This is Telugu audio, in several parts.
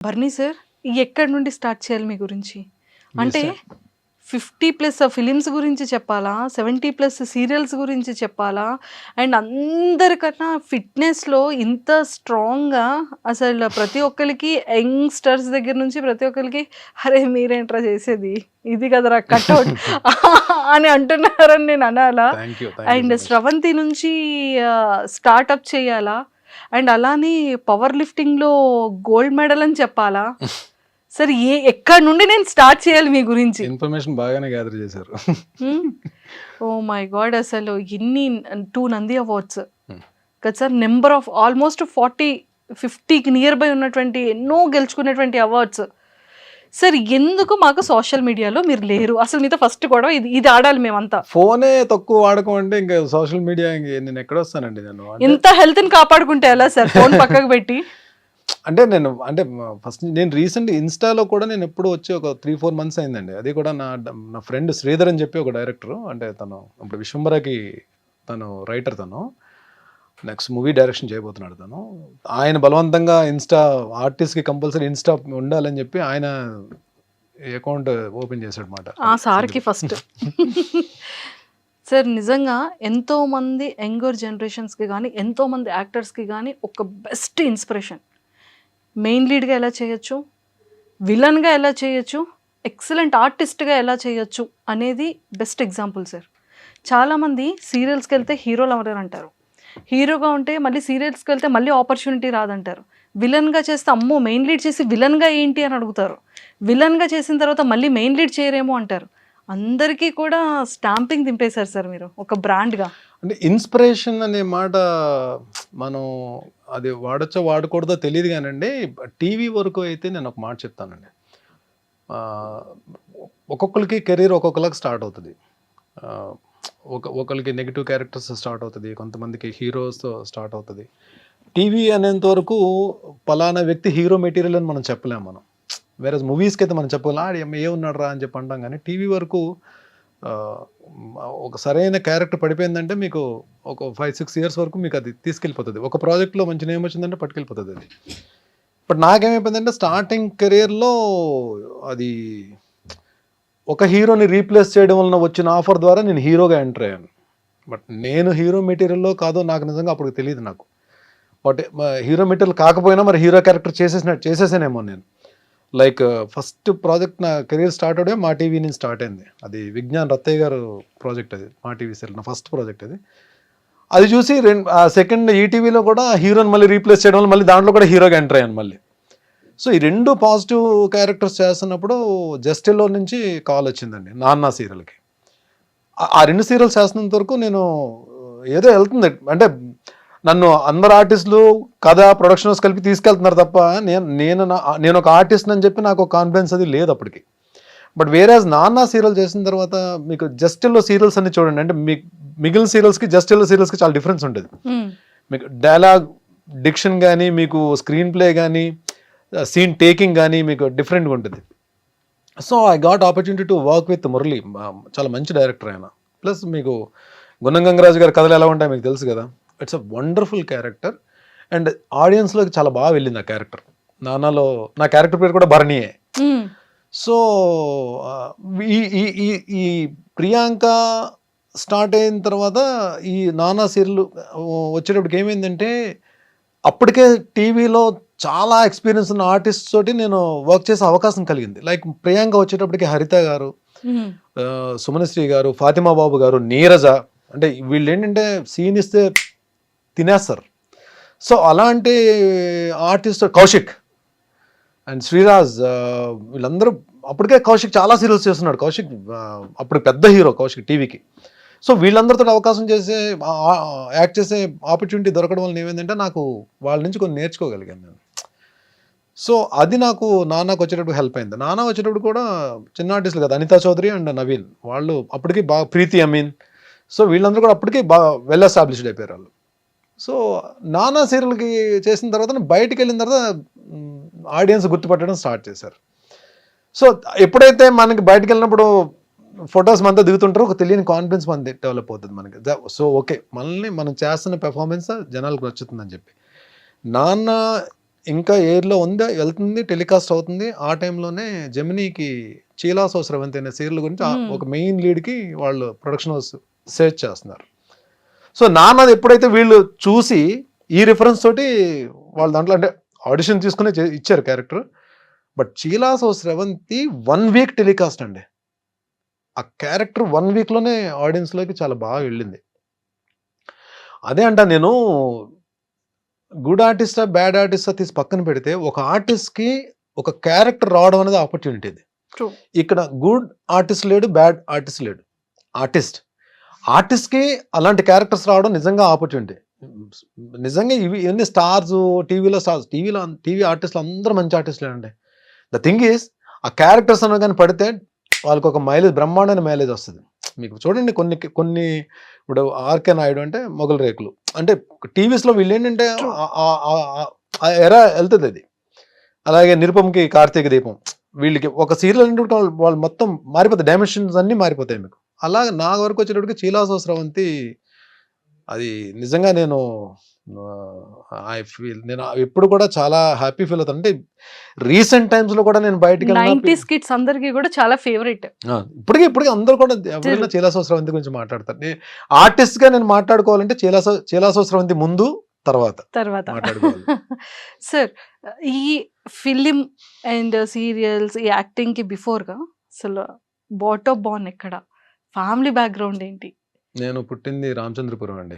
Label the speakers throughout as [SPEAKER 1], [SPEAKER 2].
[SPEAKER 1] బర్నీ సార్, ఎక్కడి నుండి స్టార్ట్ చేయాలి మీ గురించి? అంటే 50+ ఫిలిమ్స్ గురించి చెప్పాలా? 70+ సీరియల్స్ గురించి చెప్పాలా? అండ్ అందరికన్నా ఫిట్‌నెస్‌లో ఇంత స్ట్రాంగ్‌గా అసలు ప్రతి ఒక్కళ్ళకి యంగ్‌స్టర్స్ దగ్గర నుంచి ప్రతి ఒక్కళ్ళకి "అరే! మీరేంట్రా చేసేది? ఇది కదరా కటౌట్" అని అంటున్నారని నేను అనాలా?
[SPEAKER 2] థ్యాంక్ యూ
[SPEAKER 1] అండ్ స్రవంతి నుంచి స్టార్టప్ చేయాలా? అండ్ అలానే పవర్ లిఫ్టింగ్‌లో గోల్డ్ మెడల్ అని చెప్పాలా? సరే ఎక్కడి నుండి నేను స్టార్ట్ చేయాలి మీ గురించి?
[SPEAKER 2] ఇన్ఫర్మేషన్ బాగానే గ్యాదర్ చేశారు.
[SPEAKER 1] Oh my God! అసలు ఇన్ని 2 నంది అవార్డ్స్
[SPEAKER 2] Hmm.
[SPEAKER 1] కదా సార్. నెంబర్ ఆఫ్ ఆల్మోస్ట్ 40-50కి నియర్ బై ఉన్నటువంటి ఎన్నో గెలుచుకునేటువంటి అవార్డ్స్. సార్ ఎందుకు మాకు సోషల్ మీడియాలో మీరు లేరు? అసలు మీతో ఫస్ట్ గొడవ ఇది ఆడాలి మేమంతా.
[SPEAKER 2] ఫోనే తక్కువ వాడకం అంటే ఇంకా సోషల్ మీడియా నేను ఎక్కడ వస్తానండి నేను
[SPEAKER 1] ఇంత హెల్త్‌ని కాపాడుకుంటే ఎలా సార్ ఫోన్ పక్కకు పెట్టి?
[SPEAKER 2] అంటే ఫస్ట్ నేను రీసెంట్ ఇన్స్టాలో కూడా నేను ఎప్పుడు వచ్చి ఒక 3-4 మంత్స్ అయిందండి. అది కూడా నా ఫ్రెండ్ శ్రీధర్ అని చెప్పి ఒక డైరెక్టర్, అంటే తను ఇప్పుడు విశ్వంబరాకి తను రైటర్, తను నెక్స్ట్ మూవీ డైరెక్షన్ చేయబోతున్నాడు. ఆయన బలవంతంగా ఇన్స్టా ఆర్టిస్ట్కి కంపల్సరీ ఇన్స్టా ఉండాలని చెప్పి ఆయన అకౌంట్ ఓపెన్ చేశాడు అనమాట.
[SPEAKER 1] ఆ సార్కి ఫస్ట్. సార్ నిజంగా ఎంతోమంది యంగర్ జనరేషన్స్కి కానీ ఎంతోమంది యాక్టర్స్కి కానీ ఒక బెస్ట్ ఇన్స్పిరేషన్. మెయిన్ లీడ్గా ఎలా చేయొచ్చు, విలన్గా ఎలా చేయొచ్చు, ఎక్సలెంట్ ఆర్టిస్ట్గా ఎలా చేయొచ్చు అనేది బెస్ట్ ఎగ్జాంపుల్ సార్. చాలామంది సీరియల్స్కి వెళ్తే హీరోలు ఎవరు అంటారు, హీరోగా ఉంటే మళ్ళీ సీరియల్స్కి వెళ్తే మళ్ళీ ఆపర్చునిటీ రాదంటారు, విలన్గా చేస్తే అమ్మో మెయిన్ లీడ్ చేసి విలన్గా ఏంటి అని అడుగుతారు, విలన్గా చేసిన తర్వాత మళ్ళీ మెయిన్ లీడ్ చేయరేమో అంటారు. అందరికీ కూడా స్టాంపింగ్ దింపేశారు సార్ మీరు ఒక బ్రాండ్గా.
[SPEAKER 2] అంటే ఇన్స్పిరేషన్ అనే మాట మనం అది వాడచ్చో వాడకూడదో తెలియదు కానండి. టీవీ వరకు అయితే నేను ఒక మాట చెప్తానండి. ఒక్కొక్కరికి కెరీర్ ఒక్కొక్కరికి స్టార్ట్ అవుతుంది. ఒకరికి నెగిటివ్ క్యారెక్టర్స్ స్టార్ట్ అవుతుంది, కొంతమందికి హీరోస్తో స్టార్ట్ అవుతుంది. టీవీ అనేంత వరకు పలానా వ్యక్తి హీరో మెటీరియల్ అని మనం చెప్పలేము. మనం వేరే మూవీస్కి అయితే మనం చెప్పగలం ఆడి ఏమున్నాడు రా అని చెప్పి అంటాం, కానీ టీవీ వరకు ఒక సరైన క్యారెక్టర్ పడిపోయిందంటే మీకు ఒక 5-6 ఇయర్స్ వరకు మీకు అది తీసుకెళ్ళిపోతుంది. ఒక ప్రాజెక్ట్లో మంచి నేమ్ వచ్చిందంటే పట్టుకెళ్ళిపోతుంది అది. బట్ నాకేమైపోయిందంటే స్టార్టింగ్ కెరీర్లో అది ఒక హీరోని రీప్లేస్ చేయడం వలన వచ్చిన ఆఫర్ ద్వారా నేను హీరోగా ఎంటర్ అయ్యాను. బట్ నేను హీరో మెటీరియల్లో కాదో నాకు నిజంగా అప్పుడు తెలియదు నాకు. బట్ హీరో మెటీరియల్ కాకపోయినా మరి హీరో క్యారెక్టర్ చేసేసానేమో నేను. లైక్ ఫస్ట్ ప్రాజెక్ట్ నా కెరీర్ స్టార్ట్ అవడే మా టీవీ నుంచి స్టార్ట్ అయింది. అది విజ్ఞాన్ రత్తయ్య గారు ప్రాజెక్ట్, అది మా టీవీ సెల్ నా ఫస్ట్ ప్రాజెక్ట్. అది చూసి సెకండ్ ఈటీవీలో కూడా హీరోని మళ్ళీ రీప్లేస్ చేయడం వల్ల మళ్ళీ దాంట్లో కూడా హీరోగా ఎంటర్ అయ్యాను మళ్ళీ. సో ఈ 2 పాజిటివ్ క్యారెక్టర్స్ చేస్తున్నప్పుడు జస్టిల్లో నుంచి కాల్ వచ్చిందండి నాన్న సీరియల్కి. ఆ 2 సీరియల్స్ చేస్తున్నంత వరకు నేను ఏదో వెళ్తుంది, అంటే నన్ను అందరు ఆర్టిస్టులు కథ ప్రొడక్షన్స్ కలిపి తీసుకెళ్తున్నారు తప్ప నేను ఒక ఆర్టిస్ట్ అని చెప్పి నాకు ఒక కాన్ఫిడెన్స్ అది లేదు అప్పటికి. బట్ వేరేజ్ నాన్న సీరియల్ చేసిన తర్వాత మీకు జస్టిల్లో సీరియల్స్ అన్ని చూడండి, అంటే మిగిలిన సీరియల్స్కి జస్టిల్లో సీరియల్స్కి చాలా డిఫరెన్స్ ఉంటుంది. మీకు డైలాగ్ డిక్షన్ కానీ, మీకు స్క్రీన్ ప్లే కానీ, సీన్ టేకింగ్ కానీ మీకు డిఫరెంట్గా ఉంటుంది. So I got opportunity to work with Murali, చాలా మంచి డైరెక్టర్ ఆయన. ప్లస్ మీకు గున్నం గంగరాజు గారి కథలు ఎలా ఉంటాయి మీకు తెలుసు కదా. It's a wonderful character and ఆడియన్స్లోకి చాలా బాగా వెళ్ళింది ఆ క్యారెక్టర్. నాన్నలో నా క్యారెక్టర్ పేరు కూడా భరణియే. సో ఈ ప్రియాంక స్టార్ట్ అయిన తర్వాత ఈ నానా సీరియల్ వచ్చేటప్పటికి ఏమైందంటే అప్పటికే టీవీలో చాలా ఎక్స్పీరియన్స్ ఉన్న ఆర్టిస్ట్ తోటి నేను వర్క్ చేసే అవకాశం కలిగింది. లైక్ ప్రియాంక వచ్చేటప్పటికి హరిత గారు, సుమనశ్రీ గారు, ఫాతిమా బాబు గారు, నీరజ, అంటే వీళ్ళు ఏంటంటే సీన్ ఇస్తే తినేస్తారు. సో అలాంటి ఆర్టిస్ట్ కౌశిక్ అండ్ శ్రీరాజ్, వీళ్ళందరూ అప్పటికే కౌశిక్ చాలా సీరియల్స్ చేస్తున్నాడు. కౌశిక్ అప్పుడు పెద్ద హీరో కౌశిక్ టీవీకి. సో వీళ్ళందరితో అవకాశం యాక్ట్ చేసే ఆపర్చునిటీ దొరకడం వల్ల ఏమైందంటే నాకు వాళ్ళ నుంచి కొన్ని నేర్చుకోగలిగాను నేను. సో అది నాకు నాన్నకు వచ్చేటప్పుడు హెల్ప్ అయింది. నాన్న వచ్చేటప్పుడు కూడా చిన్న ఆర్టిస్టులు కదా, అనితా చౌదరి అండ్ నవీన్, వాళ్ళు అప్పటికి బాగా, ప్రీతి అమీన్, సో వీళ్ళందరూ కూడా అప్పటికి బాగా వెల్ ఎస్టాబ్లిష్డ్ అయిపోయారు వాళ్ళు. సో నానా సీరియల్కి చేసిన తర్వాత బయటికి వెళ్ళిన తర్వాత ఆడియన్స్ గుర్తుపట్టడం స్టార్ట్ చేశారు. సో ఎప్పుడైతే మనకి బయటకు వెళ్ళినప్పుడు ఫొటోస్ మనతో దిగుతుంటారో ఒక తెలియని కాన్ఫిడెన్స్ మనది డెవలప్ అవుతుంది మనకి. సో ఓకే, మనల్ని మనం చేస్తున్న పెర్ఫార్మెన్స్ జనాలకు నచ్చుతుందని చెప్పి నాన్న ఇంకా ఎయిర్లో ఉంది, వెళ్తుంది, టెలికాస్ట్ అవుతుంది. ఆ టైంలోనే జెమినీకి చీలాసో స్రవంతి అనే సీరియల్ గురించి ఒక మెయిన్ లీడ్కి వాళ్ళు ప్రొడక్షన్ హౌస్ సెర్చ్ చేస్తున్నారు. సో నాన్నది ఎప్పుడైతే వీళ్ళు చూసి ఈ రిఫరెన్స్ తోటి వాళ్ళు దాంట్లో అంటే ఆడిషన్ తీసుకునే ఇచ్చారు character. But చీలాసో Sravanthi 1 week telecast అండి. ఆ క్యారెక్టర్ 1 వీక్లోనే ఆడియన్స్లోకి చాలా బాగా వెళ్ళింది. అదే అంట నేను గుడ్ ఆర్టిస్టా బ్యాడ్ ఆర్టిస్టా తీసి పక్కన పెడితే ఒక ఆర్టిస్ట్కి ఒక క్యారెక్టర్ రావడం అనేది ఆపర్చునిటీ ఇది.
[SPEAKER 1] True.
[SPEAKER 2] ఇక్కడ గుడ్ ఆర్టిస్ట్ లేడు, బ్యాడ్ ఆర్టిస్ట్ లేడు. ఆర్టిస్ట్కి అలాంటి క్యారెక్టర్స్ రావడం నిజంగా ఆపర్చునిటీ. నిజంగా ఇవన్నీ స్టార్స్, టీవీ ఆర్టిస్టులు అందరూ మంచి ఆర్టిస్టులే అండి. ద థింగ్ ఈస్ ఆ క్యారెక్టర్స్ అన్న కానీ పడితే వాళ్ళకి ఒక మైలేజ్, బ్రహ్మాండమైన మైలేజ్ వస్తుంది. మీకు చూడండి కొన్ని ఇప్పుడు ఆర్కే నాయుడు అంటే మొగల రేకులు అంటే టీవీస్లో వీళ్ళు ఏంటంటే ఎరా వెళ్తుంది అది. అలాగే నిరుపంకి కార్తీక దీపం, వీళ్ళకి ఒక సీరియల్ అంటే వాళ్ళు మొత్తం మారిపోతాయి, డైమెన్షన్స్ అన్నీ మారిపోతాయి మీకు. అలాగే నా వరకు వచ్చేటప్పటికి చీలాసో స్రవంతి అది నిజంగా నేను ఎప్పుడు కూడా చాలా హ్యాపీ ఫీల్ అవుతాను. అంటే రీసెంట్ టైమ్స్ లో కూడా నేను బయటకి
[SPEAKER 1] 90s కిడ్స్ అందరికి కూడా చాలా ఫేవరెట్.
[SPEAKER 2] ఇప్పటికీ అందరూ కూడా ఎవరైనా చీలాసో స్రవంతి గురించి మాట్లాడతారు. ఆర్టిస్ట్ గా నేను మాట్లాడుకోవాలంటే చీలాసో స్రవంతి ముందు తర్వాత మాట్లాడుకోవాలి.
[SPEAKER 1] సార్, ఈ ఫిలిం అండ్ సీరియల్స్, ఈ యాక్టింగ్ కి బిఫోర్ గా అసలు బాటమ్ బాన్ ఎక్కడ, ఫ్యామిలీ బ్యాక్గ్రౌండ్ ఏంటి?
[SPEAKER 2] నేను పుట్టింది రామచంద్రపురం అండి.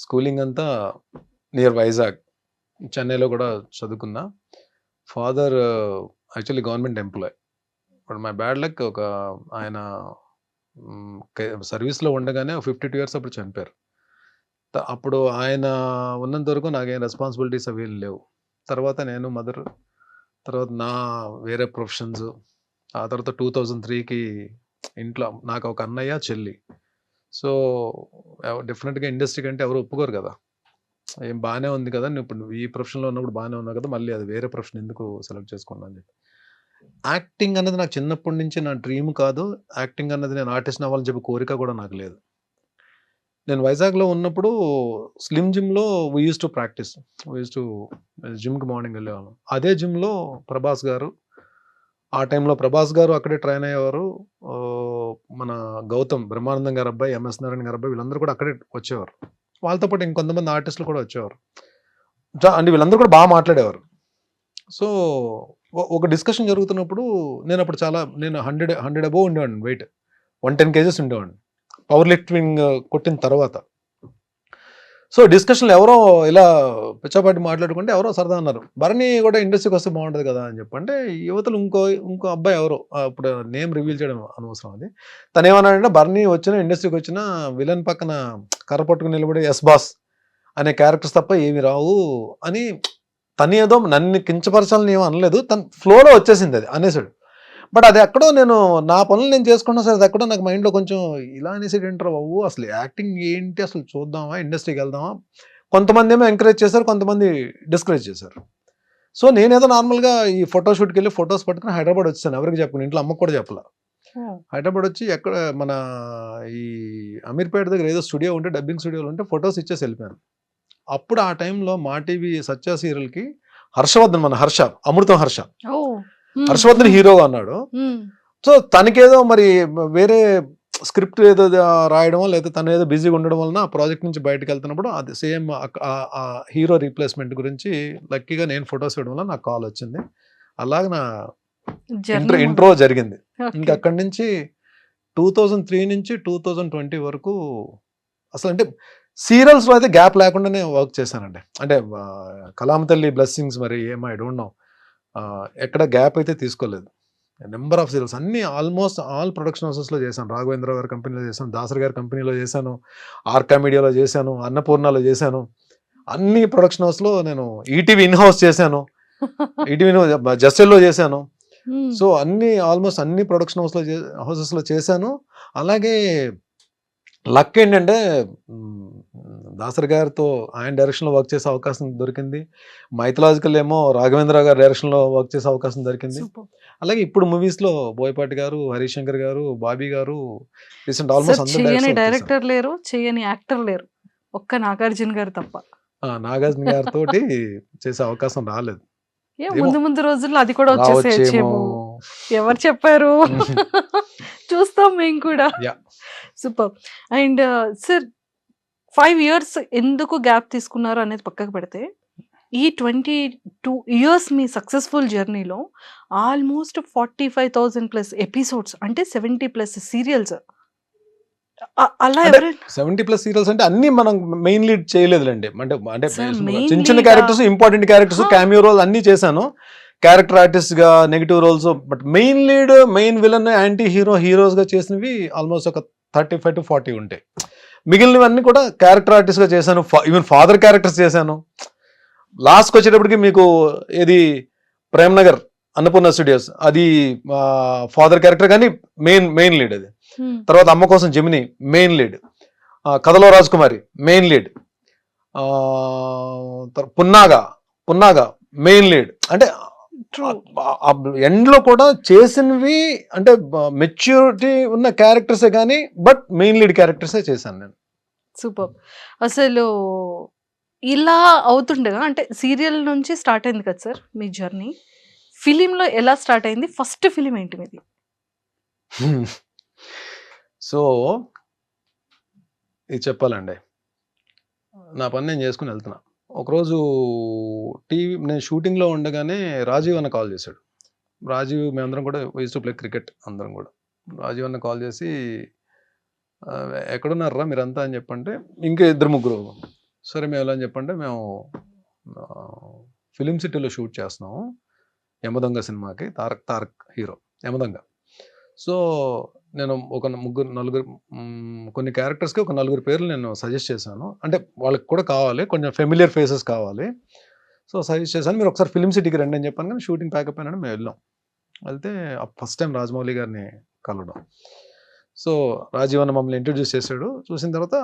[SPEAKER 2] స్కూలింగ్ అంతా నియర్ వైజాగ్, చెన్నైలో కూడా చదువుకున్నా. Father actually government employee. But my bad luck ఒక ఆయన సర్వీస్లో ఉండగానే 52 ఇయర్స్ అప్పుడు చనిపోయారు. అప్పుడు ఆయన ఉన్నంత వరకు నాకేం రెస్పాన్సిబిలిటీస్ అవి లేవు. తర్వాత నేను మదర్, తర్వాత నా వేరే ప్రొఫెషన్స్. ఆ తర్వాత 2003కి ఇంట్లో నాకు ఒక అన్నయ్య, చెల్లి. సో డెఫినెట్గా ఇండస్ట్రీ కంటే ఎవరు ఒప్పుకోరు కదా. ఏం బాగానే ఉంది కదా, నువ్వు ఈ ప్రొఫెషన్లో ఉన్నప్పుడు బాగానే ఉన్నావు కదా, మళ్ళీ అది వేరే ప్రొఫెషన్ ఎందుకు సెలెక్ట్ చేసుకున్నాను అని చెప్పి. యాక్టింగ్ అన్నది నాకు చిన్నప్పటి నుంచి నా డ్రీమ్ కాదు. యాక్టింగ్ అన్నది నేను ఆర్టిస్ట్ అవ్వాలని చెప్పి కోరిక కూడా నాకు లేదు. నేను వైజాగ్లో ఉన్నప్పుడు స్లిమ్ జిమ్లో వీ యూస్ టు ప్రాక్టీస్, జిమ్కి మార్నింగ్ వెళ్ళేవాళ్ళం. అదే జిమ్లో ప్రభాస్ గారు, ఆ టైంలో ప్రభాస్ గారు అక్కడే ట్రైన్ అయ్యేవారు. మన గౌతమ్ బ్రహ్మానందం గారు అబ్బాయి, ఎంఎస్ నారాయణ గారు అబ్బాయి, వీళ్ళందరూ కూడా అక్కడే వచ్చేవారు. వాళ్ళతో పాటు ఇంకొంతమంది ఆర్టిస్టులు కూడా వచ్చేవారు. అంటే వీళ్ళందరూ కూడా బాగా మాట్లాడేవారు. సో ఒక డిస్కషన్ జరుగుతున్నప్పుడు నేను అప్పుడు నేను 100 అబోవ్ ఉండేవాడిని, వెయిట్ 110 kgs ఉండేవాడిని పవర్ లిఫ్టింగ్ కొట్టిన తర్వాత. సో డిస్కషన్లో ఎవరో ఇలా పిచ్చాపాటి మాట్లాడుకుంటే ఎవరో సరదా అన్నారు, భరణి కూడా ఇండస్ట్రీకి వస్తే బాగుంటుంది కదా అని చెప్పి. అంటే యువతలు ఇంకో అబ్బాయి ఎవరో, ఇప్పుడు నేమ్ రివీల్ చేయడం అనవసరం అది. తను ఏమన్నాడంటే, భరణి ఇండస్ట్రీకి వచ్చిన విలన్ పక్కన కర్ర పట్టుకుని నిలబడే ఎస్ బాస్ అనే క్యారెక్టర్స్ తప్ప ఏమి రావు అని. తను ఏదో నన్ను కించపరచాలని ఏమో అనలేదు, తను ఫ్లోలో వచ్చేసింది అది అనేసాడు. బట్ అది ఎక్కడో నేను నా పనులు నేను చేసుకున్నా సరే, అది ఎక్కడో నాకు మైండ్లో కొంచెం ఇలా అనేసి ఏంటారు బాబు, అసలు యాక్టింగ్ ఏంటి, అసలు చూద్దామా, ఇండస్ట్రీకి వెళ్దామా. కొంతమంది ఏమో ఎంకరేజ్ చేశారు, కొంతమంది డిస్కరేజ్ చేశారు. సో నేనేదో నార్మల్గా ఈ ఫోటోషూట్కి వెళ్ళి ఫొటోస్ పట్టుకుని హైదరాబాద్ వచ్చాను. ఎవరికి చెప్పను, ఇంట్లో అమ్మకు కూడా చెప్పలే. హైదరాబాద్ వచ్చి ఎక్కడ మన ఈ అమీర్పేట దగ్గర ఏదో స్టూడియో ఉంటే, డబ్బింగ్ స్టూడియోలో ఉంటే ఫొటోస్ ఇచ్చేసి వెళ్ళిపోయాను. అప్పుడు ఆ టైంలో మా టీవీ సత్య సీరియల్కి హర్షవర్ధన్, మన అమృతం హర్షవర్ధన్ హీరోగా అన్నాడు. సో తనకేదో మరి వేరే స్క్రిప్ట్ ఏదో రాయడం, లేదా తను ఏదో బిజీగా ఉండడం వలన ఆ ప్రాజెక్ట్ నుంచి బయటకు వెళ్తున్నప్పుడు అది సేమ్ ఆ హీరో రీప్లేస్మెంట్ గురించి లక్కీగా నేను ఫొటోస్ ఇవ్వడం వల్ల నాకు కాల్ వచ్చింది. అలాగే నా ఇంట్రో జరిగింది. ఇంకా అక్కడి నుంచి 2003 నుంచి 2020 వరకు అసలు అంటే సీరియల్స్లో అయితే గ్యాప్ లేకుండానే వర్క్ చేశానండి. అంటే కలాం తల్లి బ్లెస్సింగ్స్, మరి ఏమో ఐ డోంట్ నో, ఎక్కడ గ్యాప్ అయితే తీసుకోలేదు. నెంబర్ ఆఫ్ సీరియల్స్ అన్నీ ఆల్మోస్ట్ ఆల్ ప్రొడక్షన్ హౌసెస్లో చేశాను. రాఘవేంద్ర గారి కంపెనీలో చేశాను, దాసరి గారి కంపెనీలో చేశాను, ఆర్కా మీడియాలో చేశాను, అన్నపూర్ణలో చేశాను. అన్ని ప్రొడక్షన్ హౌస్లో నేను ఈటీవీ ఇన్ హౌస్ చేశాను, ఈటీవీ జస్టెల్లో చేశాను. సో ఆల్మోస్ట్ అన్ని ప్రొడక్షన్ హౌసెస్లో చేశాను. అలాగే లక్ ఏంటంటే దాసరి గారితో ఆయన డైరెక్షన్లో వర్క్ చేసే అవకాశం దొరికింది. మైథలాజికల్ ఏమో రాఘవేంద్ర గారి డైరెక్షన్లో వర్క్ చేసే అవకాశం దొరికింది. అలాగే ఇప్పుడు మూవీస్లో బోయపాటి గారు, హరీష్ శంకర్ గారు, బాబీ గారు, రీసెంట్ ఆల్మోస్ట్ అందరూ
[SPEAKER 1] డైరెక్టర్ లేరు, చేయని యాక్టర్ లేరు, ఒక్క నాగార్జున గారు తప్ప.
[SPEAKER 2] నాగార్జున గారితోటి చేసే అవకాశం రాలేదు.
[SPEAKER 1] ముందు ముందు రోజుల్లో అది కూడా
[SPEAKER 2] రావచ్చేమో.
[SPEAKER 1] వచ్చేసేయచ్చేమో. ఎవరు చెప్పారు? చూస్తాం మేము కూడా.
[SPEAKER 2] Yeah
[SPEAKER 1] super. And sir 5 years ఎందుకు గ్యాప్ తీసుకున్నారు అనేది పక్కకు పెడితే, ఈ 22 ఇయర్స్ మీ సక్సెస్‌ఫుల్ జర్నీలో ఆల్మోస్ట్ 45,000+ ఎపిసోడ్స్ అంటే 70+ సీరియల్స్. అలా
[SPEAKER 2] అంటే
[SPEAKER 1] ఎవరైనా
[SPEAKER 2] 70+ సీరియల్స్ అంటే అన్ని మనం మెయిన్ లీడ్ చేయలేదులేండి. అంటే అంటే
[SPEAKER 1] సార్ మెయిన్
[SPEAKER 2] చిన్న చిన్న
[SPEAKER 1] లీడా?
[SPEAKER 2] Characters, important characters, cameo role అన్ని చేశాను. క్యారెక్టర్ ఆర్టిస్ట్ గా, negative roles. But main lead, main villain, anti hero, heroes గా చేసినవి ఆల్మోస్ట్ ఒక 35 to 40 ఉంటాయి. మిగిలినవన్నీ కూడా క్యారెక్టర్ ఆర్టిస్ట్ గా చేశాను. ఈవెన్ ఫాదర్ క్యారెక్టర్స్ చేశాను. లాస్ట్కి వచ్చేటప్పటికి మీకు ఏది ప్రేమ్ నగర్ అన్నపూర్ణ స్టూడియోస్, అది ఫాదర్ క్యారెక్టర్ కానీ మెయిన్ లీడ్ అది. తర్వాత అమ్మ కోసం జెమిని మెయిన్ లీడ్, కథలో Rajakumari main lead, Punnaga main lead. అంటే ఎండ్ లో కూడా చేసినవి అంటే మెచ్యూరిటీ ఉన్న క్యారెక్టర్సే కానీ బట్ మెయిన్ లీడ్ క్యారెక్టర్సే చేశాను నేను.
[SPEAKER 1] సూపర్. అసలు ఇలా అవుతుండగా అంటే సీరియల్ నుంచి స్టార్ట్ అయింది కదా సార్ మీ జర్నీ. ఫిలింలో ఎలా స్టార్ట్ అయింది? ఫస్ట్ ఫిలిం ఏంటి మీది?
[SPEAKER 2] సో ఇది చెప్పాలండి, నా పని నేను చేసుకుని వెళ్తున్నా. ఒకరోజు నేను షూటింగ్లో ఉండగానే రాజీవ్ అన్న కాల్ చేశాడు. రాజీవ్, మేమందరం కూడా యూజ్ టు ప్లే క్రికెట్ అందరం కూడా. రాజీవ్ అన్న కాల్ చేసి ఎక్కడున్నారా మీరంతా అని చెప్పంటే, ఇంకా 2-3. సరే మేము ఎలా అని చెప్పంటే, మేము ఫిలిం సిటీలో షూట్ చేస్తున్నాము యమదొంగ సినిమాకి, తారక్ హీరో యమదొంగ. సో నేను ఒక 3-4 కొన్ని క్యారెక్టర్స్కి ఒక 4 పేర్లు నేను సజెస్ట్ చేశాను. అంటే వాళ్ళకి కూడా కావాలి, కొంచెం ఫెమిలియర్ ఫేసెస్ కావాలి. సో సజెస్ట్ చేశాను, మీరు ఒకసారి ఫిలిం సిటీకి రండి అని చెప్పాను. కానీ షూటింగ్ ప్యాకప్ అయినా మేము వెళ్ళాం. వెళ్తే ఫస్ట్ టైం రాజమౌళి గారిని కలవడం. సో రాజీవ్ అన్న మమ్మల్ని ఇంట్రడ్యూస్ చేశాడు. చూసిన తర్వాత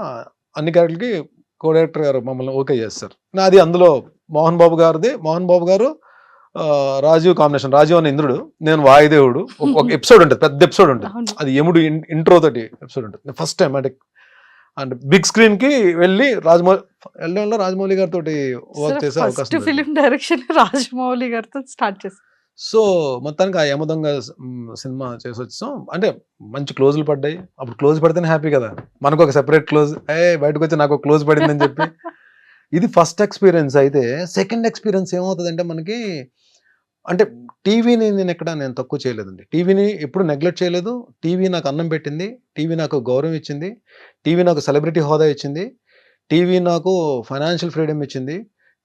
[SPEAKER 2] అన్ని క్యారెక్టర్కి కో డైరెక్టర్ గారు మమ్మల్ని ఓకే చేస్తారు. నాది అందులో మోహన్ బాబు గారు రాజీవ్ కాంబినేషన్. రాజీవ్ అన్న ఇంద్రుడు, నేను వాయుదేవుడు. ఒక ఎపిసోడ్ ఉంటుంది, పెద్ద ఎపిసోడ్ ఉంటుంది. అది యముడు ఇంట్రో తోటి ఎపిసోడ్ ఉంటుంది. ఫస్ట్ టైం అంటే బిగ్ స్క్రీన్ కి వెళ్ళి రాజమౌళి గారితో వర్క్ చేసే అవకాశం.
[SPEAKER 1] ఫిలిం డైరెక్షన్ రాజమౌళి గారితో స్టార్ట్ చేసి,
[SPEAKER 2] సో మొత్తానికి ఆ యమదొంగ సినిమా చేసి వచ్చాం. అంటే మంచి క్లోజులు పడ్డాయి. అప్పుడు క్లోజ్ పడితేనే హ్యాపీ కదా, మనకు ఒక సెపరేట్ క్లోజ్, బయటకు వచ్చి నాకు క్లోజ్ పడిందని చెప్పి. ఇది ఫస్ట్ ఎక్స్పీరియన్స్. అయితే సెకండ్ ఎక్స్పీరియన్స్ ఏమవుతుందంటే మనకి, అంటే టీవీని నేను తక్కువ చేయలేదండి. టీవీని ఎప్పుడు నెగ్లెక్ట్ చేయలేదు. టీవీ నాకు అన్నం పెట్టింది, టీవీ నాకు గౌరవం ఇచ్చింది, టీవీ నాకు సెలబ్రిటీ హోదా ఇచ్చింది, టీవీ నాకు ఫైనాన్షియల్ ఫ్రీడమ్ ఇచ్చింది,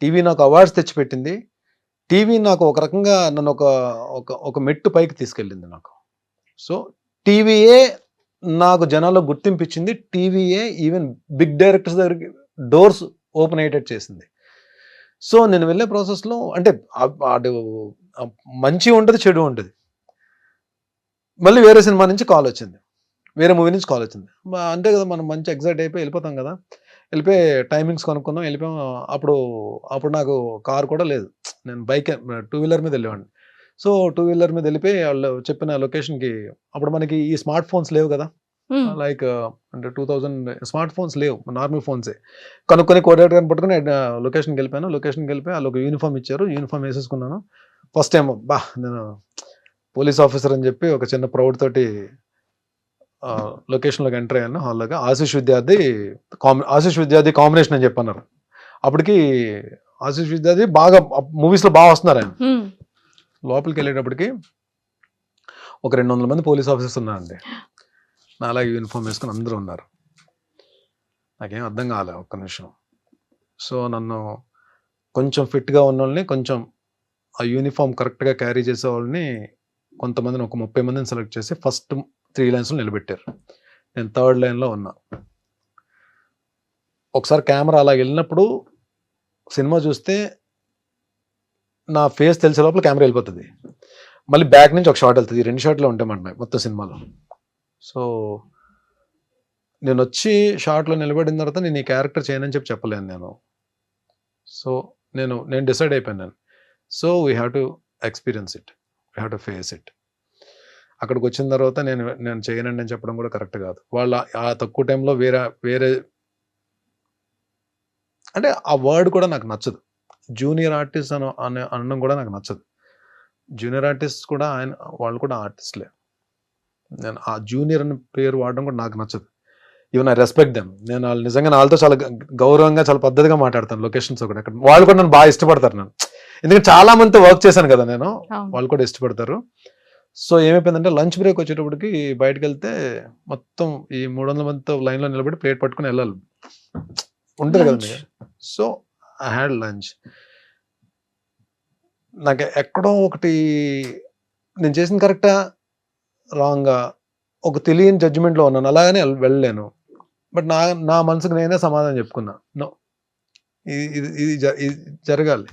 [SPEAKER 2] టీవీ నాకు అవార్డ్స్ తెచ్చిపెట్టింది, టీవీ నాకు ఒక రకంగా నన్ను ఒక మెట్టు పైకి తీసుకెళ్ళింది నాకు. సో టీవీయే నాకు జనాల్లో గుర్తింపు ఇచ్చింది, టీవీయే ఈవెన్ బిగ్ డైరెక్టర్స్ దగ్గరికి డోర్స్ ఓపెన్ అయ్యేటట్టు చేసింది. సో నేను వెళ్ళే ప్రాసెస్లో అంటే మంచి ఉంటుంది, చెడు ఉంటుంది. మళ్ళీ వేరే సినిమా నుంచి కాల్ వచ్చింది, వేరే మూవీ నుంచి కాల్ వచ్చింది. అంతే కదా, మనం మంచి ఎగ్జైట్ అయిపోయి వెళ్ళిపోతాం కదా. వెళ్ళిపోయి టైమింగ్స్ కొనుక్కున్నాం, వెళ్ళిపోయాం. అప్పుడు నాకు కార్ కూడా లేదు, నేను బైక్ 2-వీలర్ మీద వెళ్ళేవాడిని. సో 2-వీలర్ మీద వెళ్ళిపోయి వాళ్ళు చెప్పిన లొకేషన్కి, అప్పుడు మనకి ఈ స్మార్ట్ ఫోన్స్ లేవు కదా, లైక్ అంటే 2000 స్మార్ట్ ఫోన్స్ లేవు, నార్మల్ ఫోన్సే. కనుక్కొని కోఆర్డినేటర్ గారిని పట్టుకుని లొకేషన్కి వెళ్ళిపోయాను. లొకేషన్కి వెళ్ళిపోయి వాళ్ళు ఒక యూనిఫామ్ ఇచ్చారు, యూనిఫామ్ వేసేసుకున్నాను. ఫస్ట్ టైం నేను పోలీస్ ఆఫీసర్ అని చెప్పి ఒక చిన్న ప్రౌడ్ తోటి లొకేషన్లోకి ఎంటర్ అయ్యాను. హాల్లోగా ఆశీష్ విద్యార్థి కాంబినేషన్ అని చెప్పన్నారు. అప్పటికి ఆశీష్ విద్యార్థి బాగా మూవీస్లో బాగా వస్తున్నారు ఆయన. లోపలికి వెళ్ళేటప్పటికి ఒక 200 మంది పోలీస్ ఆఫీసర్స్ ఉన్నారండి. అలాగే యూనిఫామ్ వేసుకుని అందరూ ఉన్నారు. నాకేం అర్థం కాలే ఒక్క నిమిషం. సో నన్ను కొంచెం ఫిట్గా ఉన్న వాళ్ళని, కొంచెం ఆ యూనిఫామ్ కరెక్ట్గా క్యారీ చేసే వాళ్ళని, కొంతమందిని ఒక 30 మందిని సెలెక్ట్ చేసి ఫస్ట్ 3 లైన్స్లో నిలబెట్టారు. నేను 3rd లైన్లో ఉన్నా. ఒకసారి కెమెరా అలా వెళ్ళినప్పుడు సినిమా చూస్తే నా ఫేస్ తెలిసే లోపల కెమెరా వెళ్ళిపోతుంది. మళ్ళీ బ్యాక్ నుంచి ఒక షాట్ వెళ్తుంది. 2 షాట్లు ఉంటాయన్నమాట మొత్తం సినిమాలో. సో నేను వచ్చి షార్ట్లో నిలబడిన తర్వాత నేను ఈ క్యారెక్టర్ చేయనని చెప్పలేను నేను. సో నేను డిసైడ్ అయిపోయాను. So we have to experience it, we have to face it. అక్కడికి వచ్చిన తర్వాత నేను చేయనండి అని చెప్పడం కూడా కరెక్ట్ కాదు. వాళ్ళ ఆ తక్కువ టైంలో వేరే అంటే ఆ వర్డ్ కూడా నాకు నచ్చదు. జూనియర్ ఆర్టిస్ట్ అనడం కూడా నాకు నచ్చదు. జూనియర్ ఆర్టిస్ట్ కూడా వాళ్ళు కూడా ఆర్టిస్ట్‌లే. నేను ఆ జూనియర్ అనే పేరు వాడడం కూడా నాకు నచ్చదు. Even I respect them. నేను వాళ్ళు నిజంగా వాళ్ళతో చాలా గౌరవంగా, చాలా పద్ధతిగా మాట్లాడతాను లొకేషన్స్‌లో కూడా. అక్కడ వాళ్ళు కూడా నన్ను బాగా ఇష్టపడతారు నన్ను. ఎందుకంటే చాలా మందితో వర్క్ చేశాను కదా నేను.
[SPEAKER 1] అవును.
[SPEAKER 2] వాళ్ళు కూడా ఇష్టపడతారు. సో, ఏమైపోయిందంటే లంచ్ బ్రేక్ వచ్చేటప్పటికి బయటికెళ్తే మొత్తం ఈ 300 మందితో లైన్‌లో నిలబడి ప్లేట్ పట్టుకొని ఎళ్ళాలి. ఉంటది
[SPEAKER 1] లంచ్.
[SPEAKER 2] కదండీ. So, I had lunch. నాకు ఎక్కడో ఒకటి నేను చేసింది కరెక్టా? రాంగా? ఒక తెలియని జడ్జ్‌మెంట్‌లో ఉన్నాను. అలాగని వెళ్ళలేను. బట్ నా నా మనసుకు నేనే సమాధానం చెప్పుకున్నా. నో. ఇది ఇది ఇది జరగాలి.